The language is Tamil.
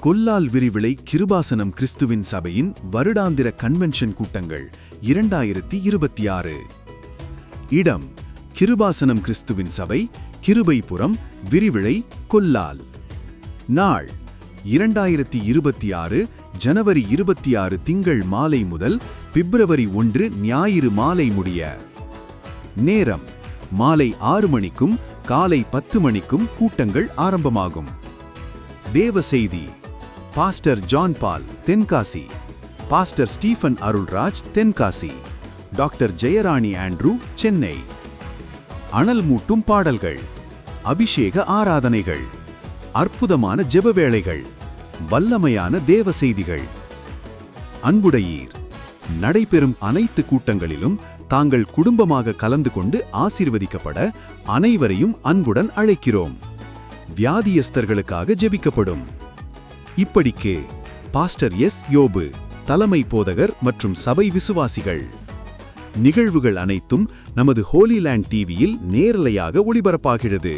கொல்லால் விரிவிளை கிருபாசனம் கிறிஸ்துவின் சபையின் வருடாந்திர கன்வென்ஷன் கூட்டங்கள் 2026. இடம்: கிருபாசனம் கிறிஸ்துவின் சபை, கிருபைபுரம், விரிவிளை, கொல்லால். நாள்: 2026 ஜனவரி 26 திங்கள் மாலை முதல் பிப்ரவரி 1 ஞாயிறு மாலை முடிய. நேரம்: மாலை 6 மணிக்கும் காலை 10 மணிக்கும் கூட்டங்கள் ஆரம்பமாகும். தேவ செய்தி: பாஸ்டர் ஜான் பால், Tenkasi. Pastor Stephen Arulraj, Tenkasi. Doctor Jayarani Andrew, Chennai. அனல் மூட்டும் பாடல்கள், அபிஷேக ஆராதனைகள், அற்புதமான ஜெப வேளைகள், வல்லமையான தேவ செய்திகள். அன்புடையீர், நடைபெறும் அனைத்து கூட்டங்களிலும் தாங்கள் குடும்பமாக கலந்து கொண்டு ஆசீர்வதிக்கப்பட அனைவரையும் அன்புடன் அழைக்கிறோம். வியாதியஸ்தர்களுக்காக ஜெபிக்கப்படும். இப்படிக்கு பாஸ்டர் எஸ். யோபு, தலைமை போதகர் மற்றும் சபை விசுவாசிகள். நிகழ்வுகள் அனைத்தும் நமது ஹோலி லேண்ட் டிவியில் நேரலையாக ஒளிபரப்பாகிறது.